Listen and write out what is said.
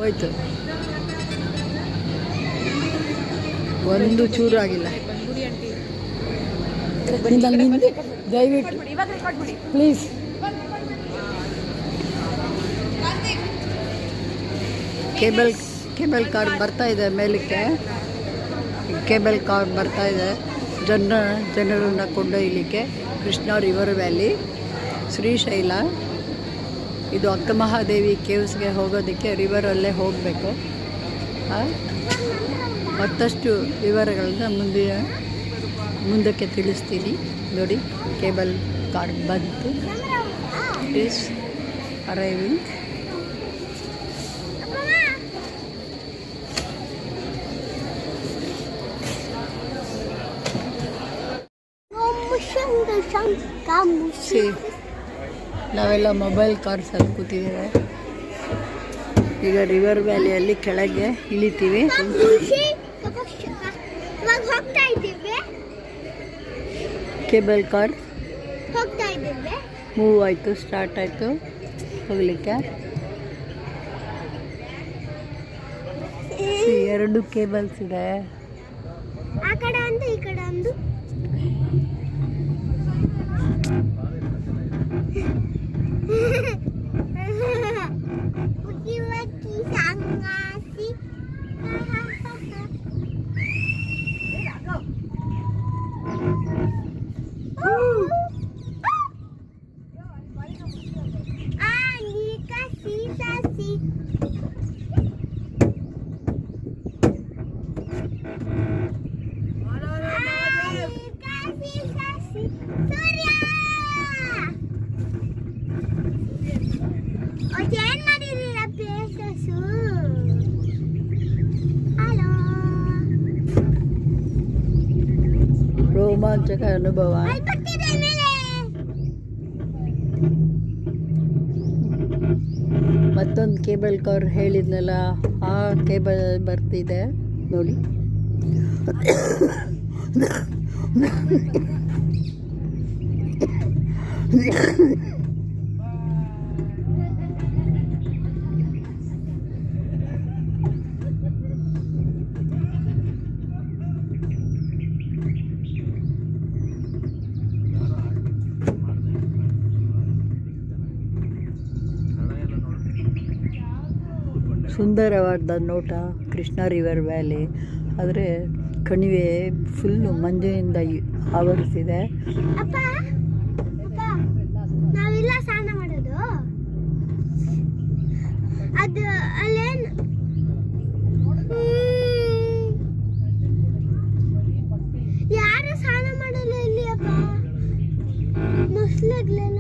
ಹೋಯ್ತು, ಒಂದು ಚೂರು ಆಗಿಲ್ಲ. ದಯವಿಟ್ಟು ಪ್ಲೀಸ್. ಕೇಬಲ್ ಕಾರ್ ಬರ್ತಾ ಇದೆ ಮೇಲಕ್ಕೆ, ಕೇಬಲ್ ಕಾರ್ ಬರ್ತಾ ಇದೆ ಜನರನ್ನು ಕೊಂಡೊಯ್ಯಲಿಕ್ಕೆ. Krishna river valley, Srishaila. ಇದು ಅಕ್ಕಮಹಾದೇವಿ ಕೇವ್ಸ್ಗೆ ಹೋಗೋದಕ್ಕೆ ರಿವರಲ್ಲೇ ಹೋಗಬೇಕು. ಮತ್ತಷ್ಟು ವಿವರಗಳನ್ನ ಮುಂದಕ್ಕೆ ತಿಳಿಸ್ತೀನಿ. ನೋಡಿ, ಕೇಬಲ್ ಕಾರ್ ಬಂತು. It is arriving. ನಾವೆಲ್ಲ ಮೊಬೈಲ್ ಕಾರ್ಸಲ್ಲಿ ಕೂತಿದ್ದೇವೆ. ಈಗ ರಿವರ್ ವ್ಯಾಲಿಯಲ್ಲಿ ಕೆಳಗೆ ಇಳಿತೀವಿ. ಕೇಬಲ್ ಕಾರ್ ಮೂವ್ ಆಯಿತು, ಸ್ಟಾರ್ಟ್ ಆಯಿತು ಹೋಗಲಿಕ್ಕೆ. ಎರಡು ಕೇಬಲ್ಸ್ ಇದೆ. ಆ ಕಡೆ ಒಂದು ಈ ಕಡೆ ಒಂದು. ರೋಮಾಂಚಕ ಅನುಭವ. ಮತ್ತೊಂದು ಕೇಬಲ್ ಕಾರ್ ಹೇಳಿದ್ನಲ್ಲ, ಆ ಕೇಬಲ್ ಬರ್ತಿದೆ ನೋಡಿ. ಸುಂದರವಾದ ನೋಟ ಕೃಷ್ಣ ರಿವರ್ ವ್ಯಾಲಿ. ಆದರೆ ಕಣಿವೆ ಫುಲ್ಲು ಮಂಜಿನಿಂದ ಆವರಿಸಿದೆ. ನಾವೆಲ್ಲ ಸ್ನಾನ ಮಾಡೋದು ಅದು ಅಲ್ಲೇನು ಯಾರು ಸ್ನಾನ ಮಾಡಲ್ಲ ಇಲ್ಲಿ ಅಪ್ಪ, ಮುಸ್ಲಿಗ್ಲೇನ